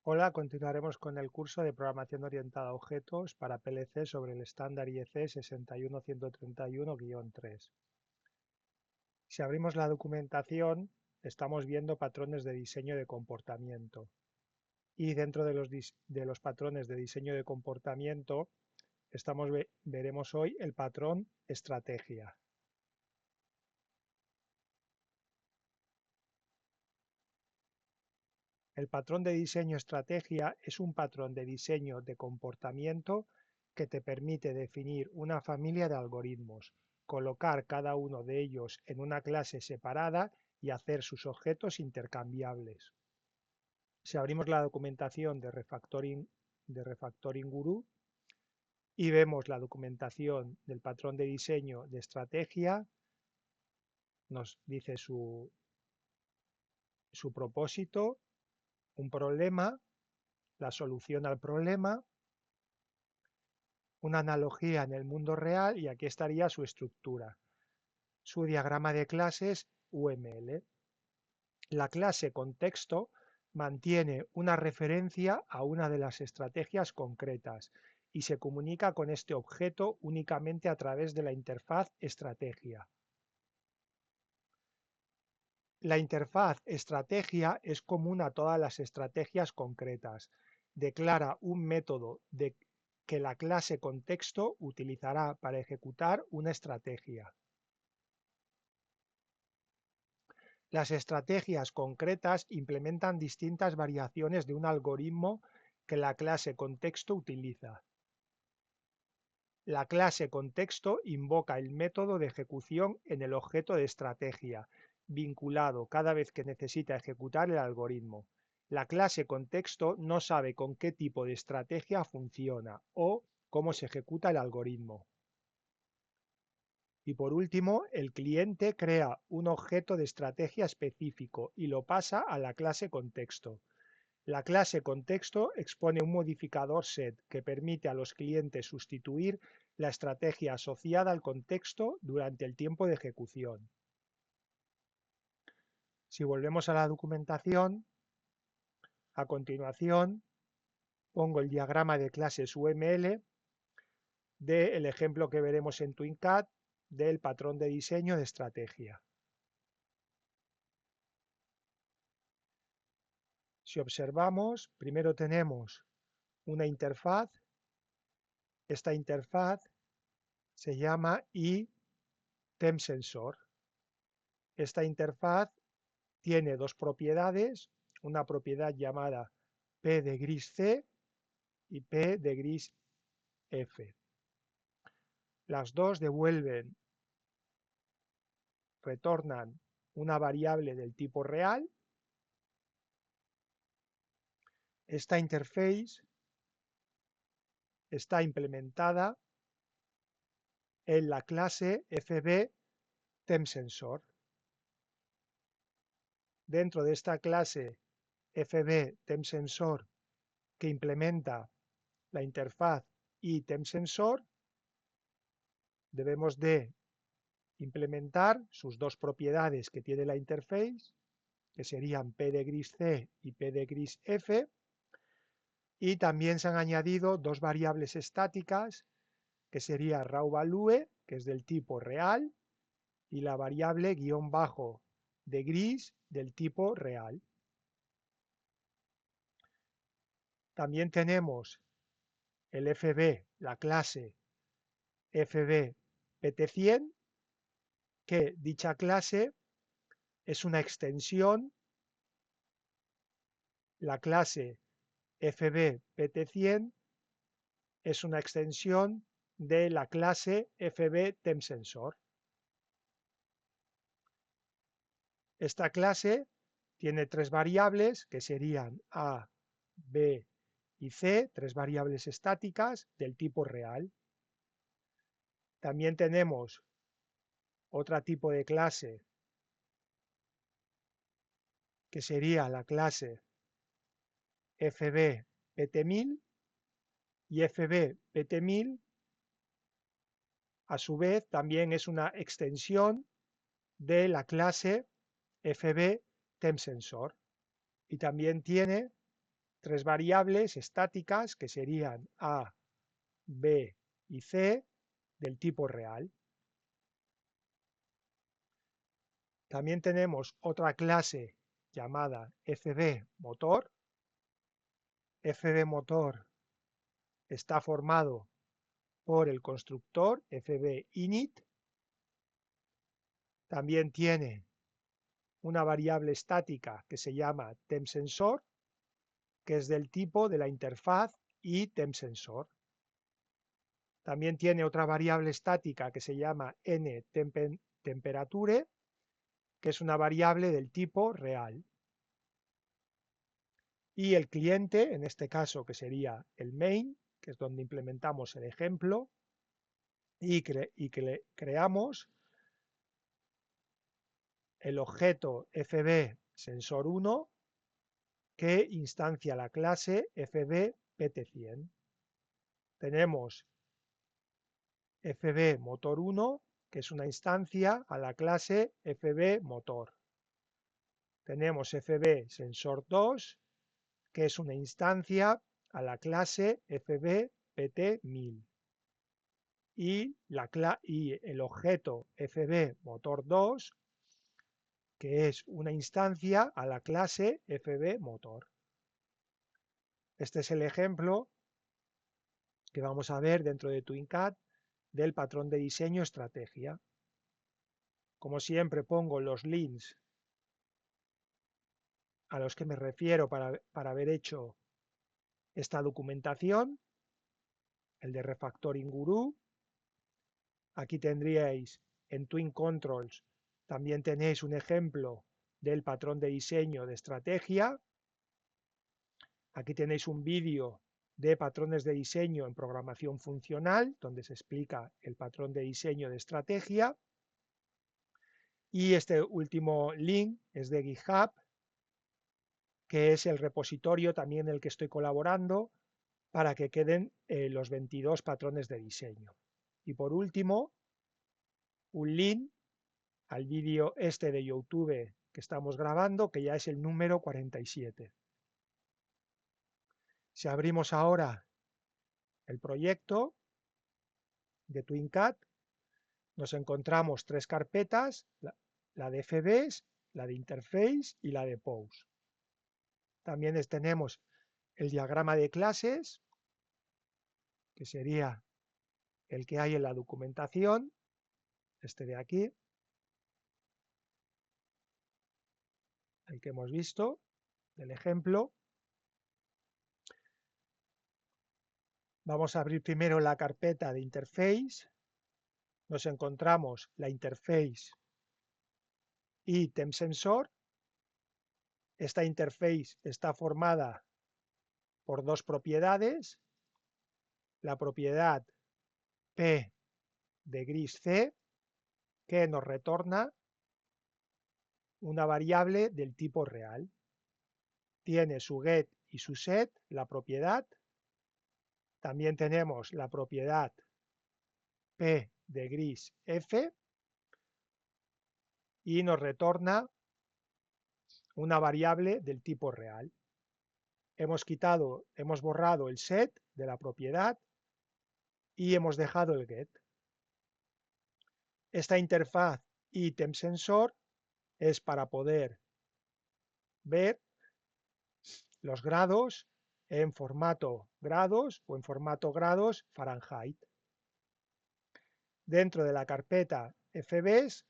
Hola, continuaremos con el curso de programación orientada a objetos para PLC sobre el estándar IEC 61131-3. Si abrimos la documentación, estamos viendo patrones de diseño de comportamiento. Y dentro de los patrones de diseño de comportamiento, veremos hoy el patrón estrategia. El patrón de diseño estrategia es un patrón de diseño de comportamiento que te permite definir una familia de algoritmos, colocar cada uno de ellos en una clase separada y hacer sus objetos intercambiables. Si abrimos la documentación de Refactoring Guru y vemos la documentación del patrón de diseño de estrategia, nos dice su propósito, un problema, la solución al problema, una analogía en el mundo real y aquí estaría su estructura, su diagrama de clases UML. La clase contexto mantiene una referencia a una de las estrategias concretas y se comunica con este objeto únicamente a través de la interfaz estrategia. La interfaz estrategia es común a todas las estrategias concretas. Declara un método que la clase contexto utilizará para ejecutar una estrategia. Las estrategias concretas implementan distintas variaciones de un algoritmo que la clase contexto utiliza. La clase contexto invoca el método de ejecución en el objeto de estrategia, vinculado cada vez que necesita ejecutar el algoritmo. La clase contexto no sabe con qué tipo de estrategia funciona o cómo se ejecuta el algoritmo. Y por último, el cliente crea un objeto de estrategia específico y lo pasa a la clase contexto. La clase contexto expone un modificador set que permite a los clientes sustituir la estrategia asociada al contexto durante el tiempo de ejecución. Si volvemos a la documentación, a continuación pongo el diagrama de clases UML del ejemplo que veremos en TwinCAD del patrón de diseño de estrategia. Si observamos, primero tenemos una interfaz. Esta interfaz se llama iTempSensor. Esta interfaz tiene dos propiedades, una propiedad llamada P de gris C y P de gris F. Las dos retornan una variable del tipo real. Esta interface está implementada en la clase FBTempSensor. Dentro de esta clase FBTempSensor que implementa la interfaz iTempSensor, debemos de implementar sus dos propiedades que tiene la interface, que serían P de gris C y P de gris F, y también se han añadido dos variables estáticas, que sería rawValue, que es del tipo real, y la variable guión bajo de gris del tipo real. También tenemos el FB, la clase FBPT100, que dicha clase es una extensión, la clase FBPT100 es una extensión de la clase FBTempSensor. Esta clase tiene tres variables que serían A, B y C, tres variables estáticas del tipo real. También tenemos otro tipo de clase que sería la clase FBPT1000 y FBPT1000 a su vez también es una extensión de la clase FBTempSensor y también tiene tres variables estáticas que serían A, B y C del tipo real. También tenemos otra clase llamada FB-motor. FB-motor está formado por el constructor FB-init. También tiene una variable estática que se llama TempSensor, que es del tipo de la interfaz y TempSensor. También tiene otra variable estática que se llama nTemperature, que es una variable del tipo real. Y el cliente, en este caso que sería el main, que es donde implementamos el ejemplo, y creamos el objeto FB sensor1 que instancia la clase FB PT100. Tenemos FB motor1, que es una instancia a la clase FB motor. Tenemos FB sensor2, que es una instancia a la clase FB PT1000. Y el objeto FB motor2, que es una instancia a la clase FB motor. Este es el ejemplo que vamos a ver dentro de TwinCAD del patrón de diseño estrategia. Como siempre pongo los links a los que me refiero para haber hecho esta documentación, el de Refactoring Guru. Aquí tendríais en Twin Controls, también tenéis un ejemplo del patrón de diseño de estrategia. Aquí tenéis un vídeo de patrones de diseño en programación funcional, donde se explica el patrón de diseño de estrategia. Y este último link es de GitHub, que es el repositorio también en el que estoy colaborando para que queden los 22 patrones de diseño. Y por último, un link al vídeo este de YouTube que estamos grabando, que ya es el número 47. Si abrimos ahora el proyecto de TwinCAD, nos encontramos tres carpetas, la de FBs, la de Interface y la de Pose. También tenemos el diagrama de clases, que sería el que hay en la documentación, este de aquí, el que hemos visto, del ejemplo. Vamos a abrir primero la carpeta de Interface. Nos encontramos la Interface y TempSensor. Esta interface está formada por dos propiedades. La propiedad P de gris C, que nos retorna una variable del tipo real. Tiene su get y su set, la propiedad. También tenemos la propiedad P de gris F y nos retorna una variable del tipo real. Hemos borrado el set de la propiedad y hemos dejado el get. Esta interfaz y TempSensor es para poder ver los grados en formato grados o en formato grados Fahrenheit. Dentro de la carpeta FBs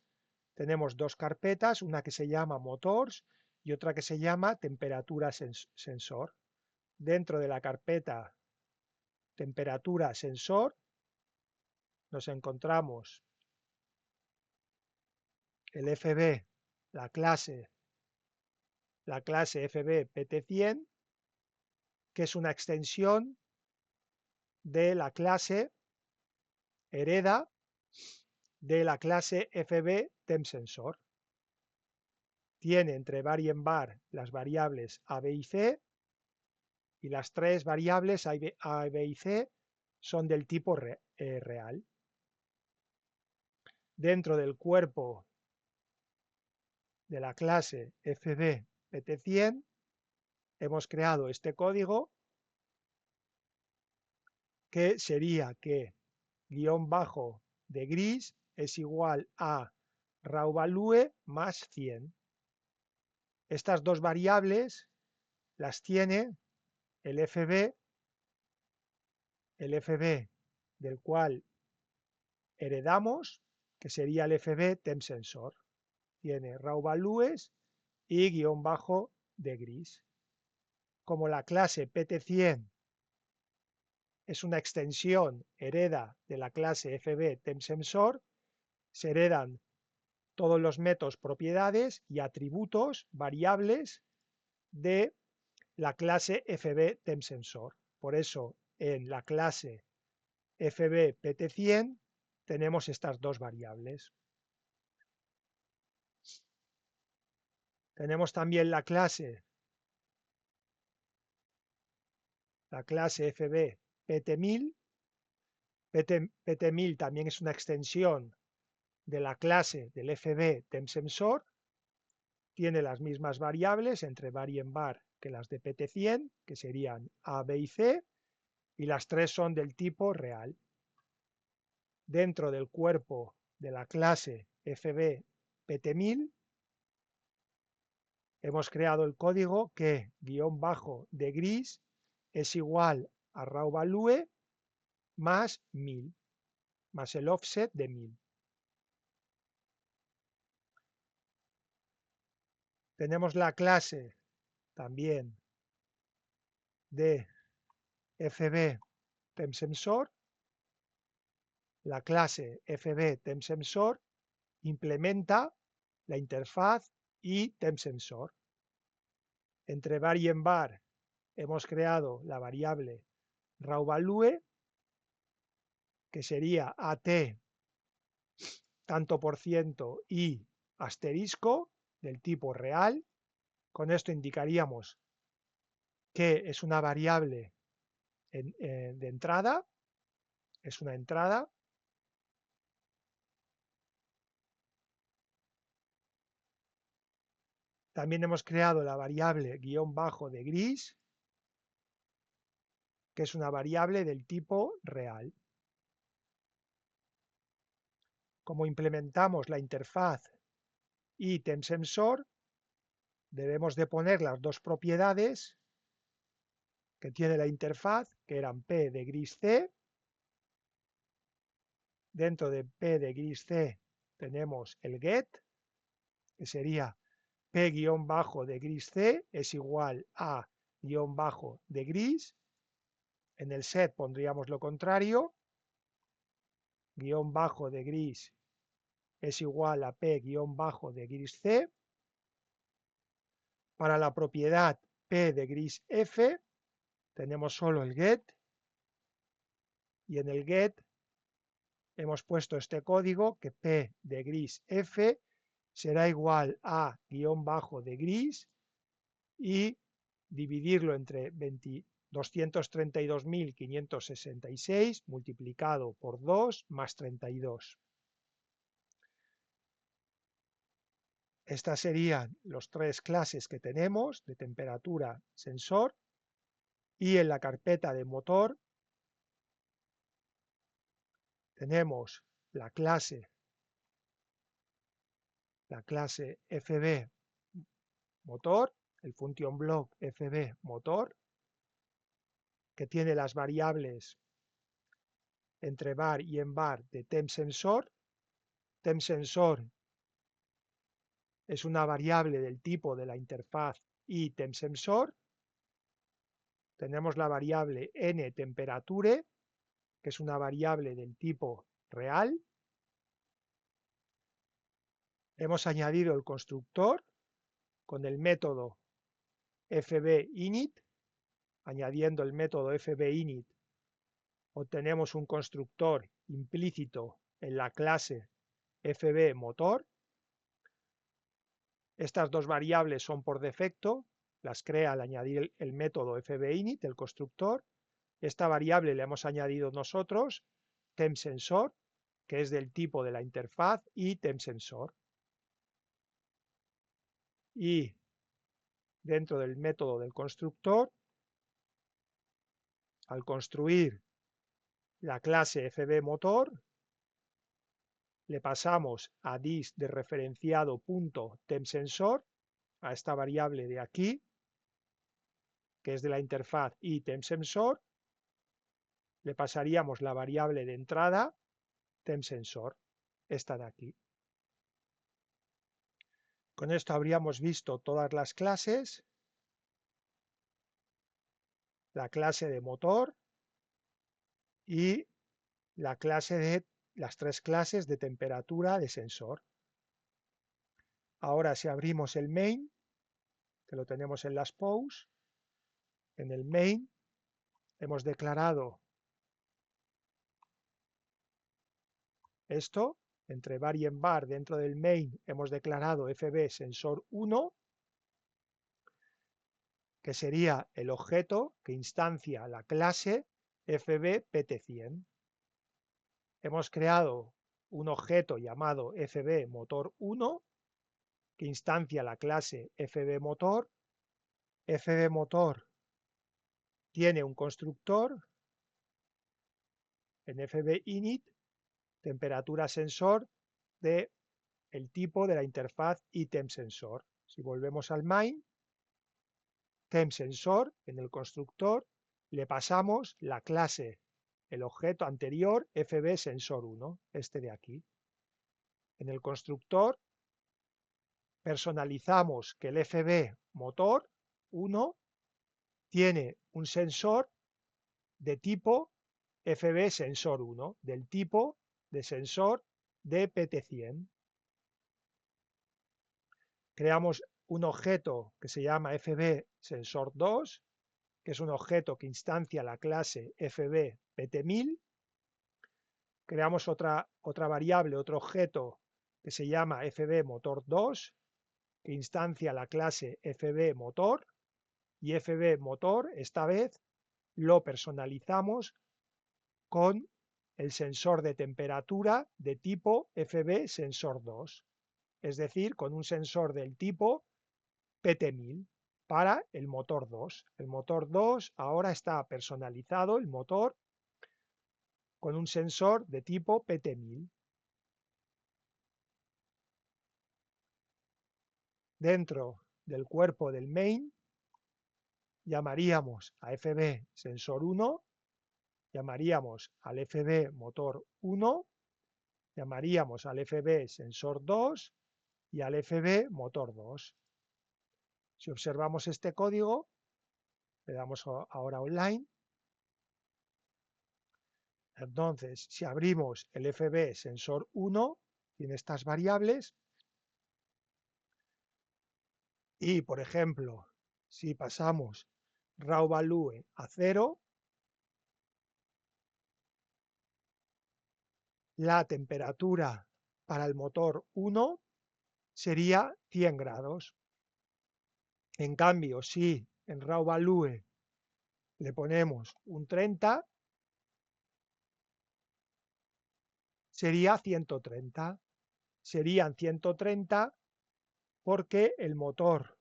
tenemos dos carpetas, una que se llama Motors y otra que se llama Temperatura Sensor. Dentro de la carpeta Temperatura Sensor nos encontramos el FB, la clase FB PT100, que es una extensión de la clase hereda de la clase FB TempSensor. Tiene entre var y en var las variables A, B y C, y las tres variables A, B y C son del tipo real. Dentro del cuerpo de la clase FB PT100 hemos creado este código que sería que guión bajo de gris es igual a raw value más 100. Estas dos variables las tiene el FB del cual heredamos, que sería el FB TempSensor. Tiene raw values y guión bajo de gris. Como la clase PT100 es una extensión hereda de la clase FB TempSensor, se heredan todos los métodos, propiedades y atributos, variables de la clase FB TempSensor. Por eso en la clase FB PT100 tenemos estas dos variables. Tenemos también la clase FB PT1000. PT1000 también es una extensión de la clase del FB TempSensor. Tiene las mismas variables entre var y en var que las de PT100, que serían A, B y C, y las tres son del tipo real. Dentro del cuerpo de la clase FB PT1000 hemos creado el código que guión bajo de gris es igual a raw value más 1000, más el offset de 1000. Tenemos la clase también de FB TempSensor. La clase FB TempSensor implementa la interfaz y TempSensor. Entre var y en var hemos creado la variable raw value, que sería AT tanto por ciento y asterisco del tipo real. Con esto indicaríamos que es una variable de entrada, es una entrada. También hemos creado la variable guión bajo de gris, que es una variable del tipo real. Como implementamos la interfaz y TempSensor, debemos de poner las dos propiedades que tiene la interfaz, que eran P de gris C. Dentro de P de gris C tenemos el get, que sería P guión bajo de gris C es igual a guión bajo de gris. En el set pondríamos lo contrario, guión bajo de gris es igual a P guión bajo de gris C. Para la propiedad P de gris F tenemos solo el get, y en el get hemos puesto este código que P de gris F será igual a guión bajo de gris y dividirlo entre 232.566 multiplicado por 2 más 32. Estas serían las tres clases que tenemos de temperatura sensor, y en la carpeta de motor tenemos la clase FB motor, el function block FB motor, que tiene las variables entre var y en var de TempSensor. TempSensor es una variable del tipo de la interfaz y TempSensor. Tenemos la variable nTemperature, que es una variable del tipo real. Hemos añadido el constructor con el método fbinit. Añadiendo el método fbinit obtenemos un constructor implícito en la clase fbMotor. Estas dos variables son por defecto, las crea al añadir el método fbinit, el constructor. Esta variable le hemos añadido nosotros TempSensor, que es del tipo de la interfaz y TempSensor. Y dentro del método del constructor, al construir la clase fbMotor, le pasamos a dis de referenciado punto TempSensor, a esta variable de aquí, que es de la interfaz iTempSensor, le pasaríamos la variable de entrada TempSensor, esta de aquí. Con esto habríamos visto todas las clases, la clase de motor y la clase de las tres clases de temperatura de sensor. Ahora si abrimos el main, que lo tenemos en las POUs, en el main hemos declarado esto, entre var y en var dentro del main hemos declarado fb sensor 1, que sería el objeto que instancia la clase fb pt100. Hemos creado un objeto llamado fbMotor1 que instancia la clase fbMotor. fbMotor tiene un constructor en fbInit, temperatura sensor de el tipo de la interfaz iTempSensor. Si volvemos al main, TempSensor, en el constructor, le pasamos la clase, el objeto anterior fbSensor1, este de aquí. En el constructor personalizamos que el fbMotor1 tiene un sensor de tipo fbSensor1, del tipo de sensor de pt100. Creamos un objeto que se llama fbSensor2, que es un objeto que instancia la clase fbpt1000. Creamos otra variable, otro objeto que se llama fbMotor2, que instancia la clase fbMotor, y fbMotor esta vez lo personalizamos con el sensor de temperatura de tipo fbSensor2, es decir, con un sensor del tipo pt1000 para el motor 2. El motor 2 ahora está personalizado, el motor, con un sensor de tipo pt1000. Dentro del cuerpo del main llamaríamos a fbSensor1, llamaríamos al fbMotor1, llamaríamos al fbSensor2 y al fbMotor2. Si observamos este código, le damos ahora online. Entonces, si abrimos el fbSensor1, tiene estas variables y, por ejemplo, si pasamos raw value a 0, la temperatura para el motor 1 sería 100 grados. En cambio, si en raw value le ponemos un 30, sería 130. Serían 130 porque el motor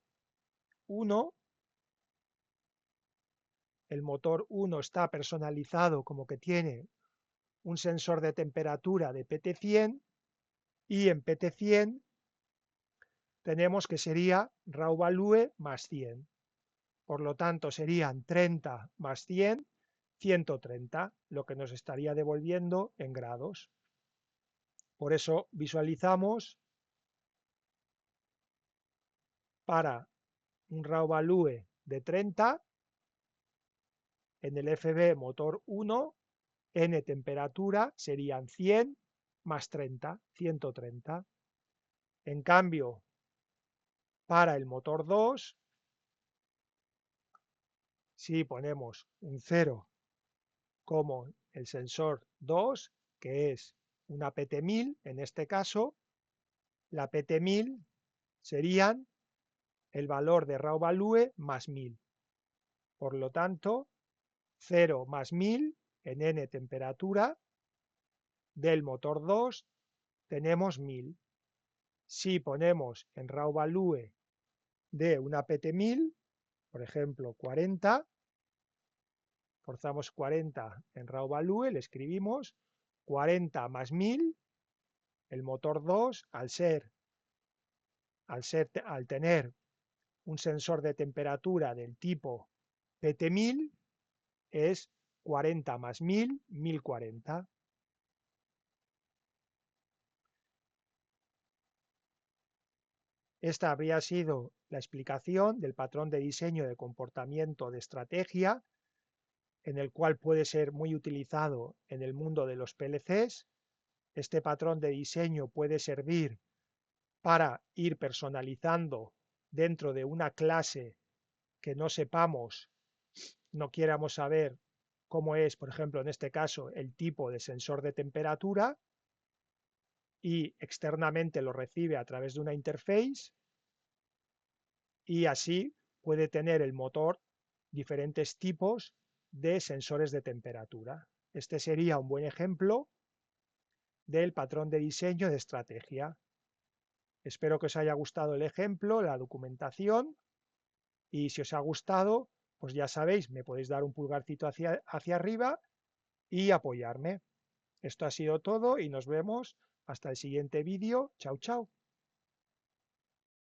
1 está personalizado como que tiene un sensor de temperatura de pt100 y en pt100 tenemos que sería raw value más 100. Por lo tanto serían 30 más 100, 130, lo que nos estaría devolviendo en grados. Por eso visualizamos para un raw value de 30 en el fbMotor1, n temperatura serían 100 más 30, 130. En cambio, para el motor 2, si ponemos un 0 como el sensor 2, que es una pt1000, en este caso, la pt1000 serían el valor de raw value más 1000. Por lo tanto, 0 más 1000 en n temperatura del motor 2 tenemos 1000. Si ponemos en raw value de una PT1000, por ejemplo 40, forzamos 40 en raw value, le escribimos 40 más 1000, el motor 2, al tener un sensor de temperatura del tipo PT1000, es 40 más 1000, 1040. Esta habría sido la explicación del patrón de diseño de comportamiento de estrategia, en el cual puede ser muy utilizado en el mundo de los PLCs. Este patrón de diseño puede servir para ir personalizando dentro de una clase que no sepamos, no quieramos saber cómo es, por ejemplo, en este caso, el tipo de sensor de temperatura, y externamente lo recibe a través de una interface, y así puede tener el motor diferentes tipos de sensores de temperatura. Este sería un buen ejemplo del patrón de diseño de estrategia. Espero que os haya gustado el ejemplo, la documentación, y si os ha gustado, pues ya sabéis, me podéis dar un pulgarcito hacia arriba y apoyarme. Esto ha sido todo y nos vemos hasta el siguiente vídeo. Chao, chao.